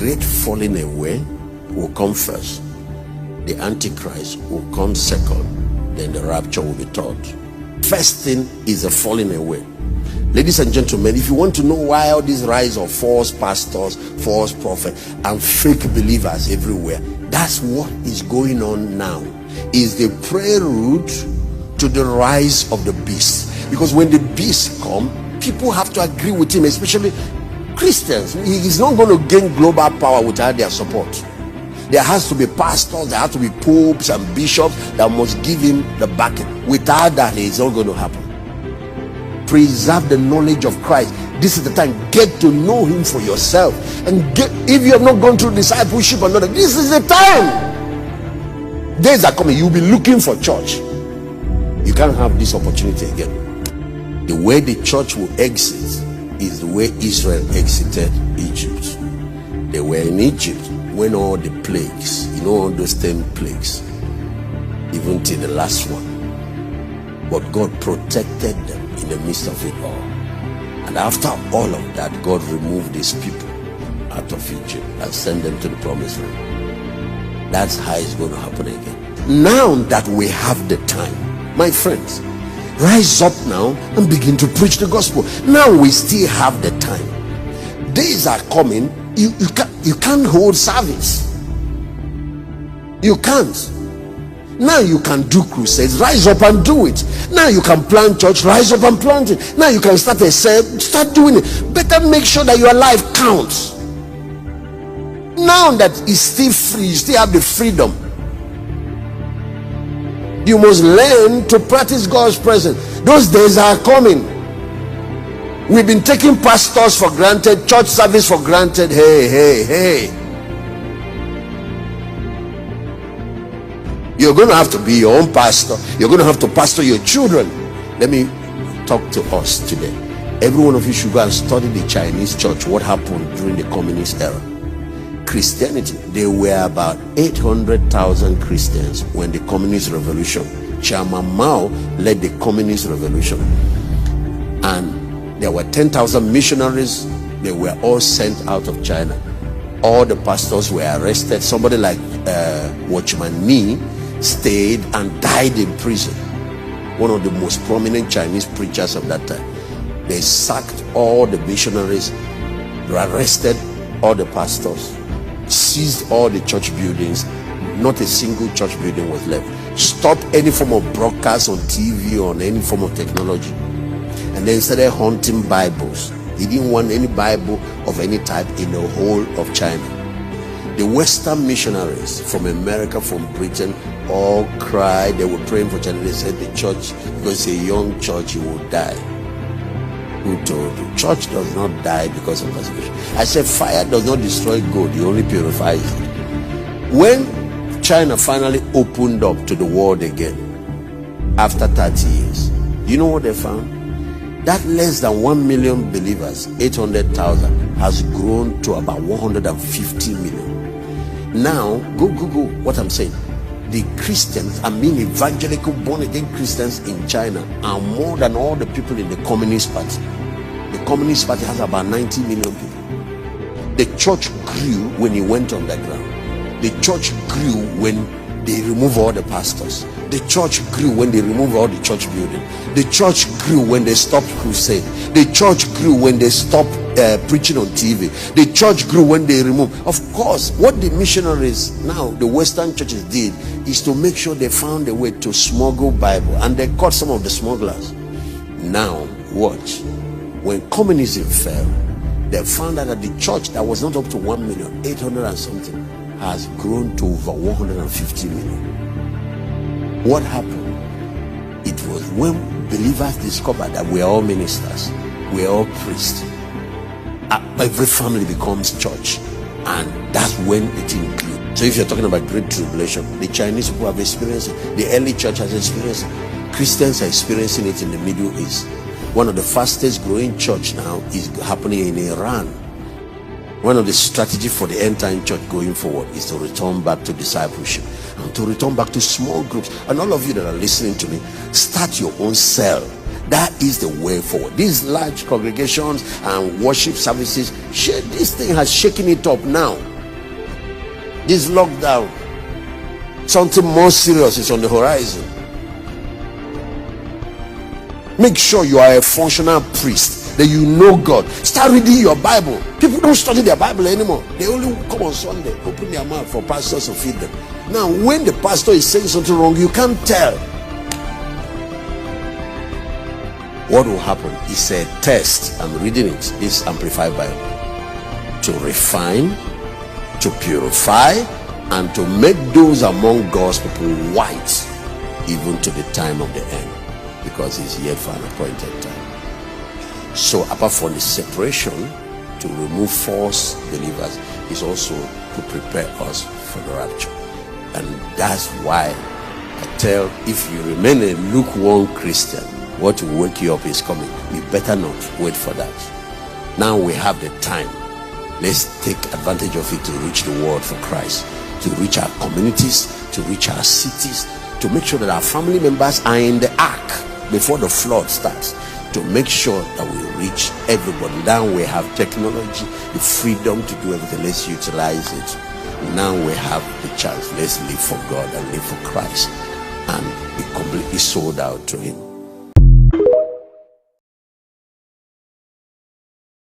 great falling away will come first. The Antichrist will come second. Then the rapture will be third. First thing is a falling away. Ladies and gentlemen, if you want to know why all this rise of false pastors, false prophets, and fake believers everywhere, that's what is going on now. Is the prelude to the rise of the beast. Because when the beast come, people have to agree with him, especially Christians. He is not going to gain global power without their support. There has to be pastors, there has to be popes and bishops that must give him the backing. Without that, it's not going to happen. Preserve the knowledge of Christ. This is the time. Get to know him for yourself. And if you have not gone through discipleship or not, this is the time. Days are coming, you'll be looking for church. You can't have this opportunity again. The way the church will exit is the way Israel exited Egypt. They were in Egypt when all the plagues, all those 10 plagues, even till the last one. But God protected them in the midst of it all. And after all of that, God removed his people out of Egypt and sent them to the promised land. That's how it's going to happen again. Now that we have the time, my friends, rise up now and begin to preach the gospel. Now we still have the time. Days are coming. You can't hold service. You can't. Now you can do crusades. Rise up and do it. Now you can plant church. Rise up and plant it. Now you can start a cell. Start doing it. Better make sure that your life counts. Now that it's still free, you still have the freedom. You must learn to practice God's presence. Those days are coming. We've been taking pastors for granted, church service for granted. Hey. You're going to have to be your own pastor. You're going to have to pastor your children. Let me talk to us today. Every one of you should go and study the Chinese church, what happened during the communist era. Christianity, there were about 800,000 Christians when the communist revolution. Chairman Mao led the communist revolution. And there were 10,000 missionaries. They were all sent out of China. All the pastors were arrested. Somebody like Watchman Nee stayed and died in prison. One of the most prominent Chinese preachers of that time. They sacked all the missionaries, arrested all the pastors, seized all the church buildings. Not a single church building was left. Stopped any form of broadcast on TV or on any form of technology. And then started hunting Bibles. He didn't want any Bible of any type in the whole of China. The Western missionaries from America, from Britain, all cried. They were praying for China. They said the church, because it's a young church, it will die. Who told you? Church does not die because of persecution. I said fire does not destroy gold, it only purifies it. When China finally opened up to the world again, after 30 years, you know what they found? That less than 1 million believers, 800,000, has grown to about 150 million. Now, go Google what I'm saying. The Christians, evangelical born-again Christians in China are more than all the people in the Communist Party. The Communist Party has about 90 million people. The church grew when it went underground. The church grew when they removed all the pastors. The church grew when they removed all the church building. The church grew when they stopped crusade. The church grew when they stopped preaching on TV. The church grew when they removed. Of course, what the missionaries now, the Western churches did, is to make sure they found a way to smuggle Bible, and they caught some of the smugglers. Now, watch. When communism fell, they found out that the church that was not up to 1 million, 800 and something, has grown to over 150 million. What happened? It was when believers discovered that we are all ministers, we are all priests. Every family becomes church, and that's when it includes. So if you're talking about great tribulation, the Chinese people have experienced it, the early church has experienced it, Christians are experiencing it in the Middle East. One of the fastest growing church now is happening in Iran. One of the strategies for the end time church going forward is to return back to discipleship and to return back to small groups. And all of you that are listening to me, start your own cell. That is the way forward. These large congregations and worship services, this thing has shaken it up now. This lockdown, something more serious is on the horizon. Make sure you are a functional priest, that you know God. Start reading your Bible. People don't study their Bible anymore. They only come on Sunday, open their mouth for pastors to feed them. Now, when the pastor is saying something wrong, you can't tell. What will happen is a test. I'm reading it, this Amplified Bible, to refine, to purify, and to make those among God's people white, even to the time of the end, because he's here for an appointed time. So apart from the separation to remove false believers, is also to prepare us for the rapture. And that's why I tell, if you remain a lukewarm Christian, what will wake you up is coming. You better not wait for that. Now we have the time. Let's take advantage of it to reach the world for Christ, to reach our communities, to reach our cities, to make sure that our family members are in the ark before the flood starts, to make sure that we reach everybody. Now we have technology, the freedom to do everything. Let's utilize it. Now we have the chance. Let's live for God and live for Christ and be completely sold out to him.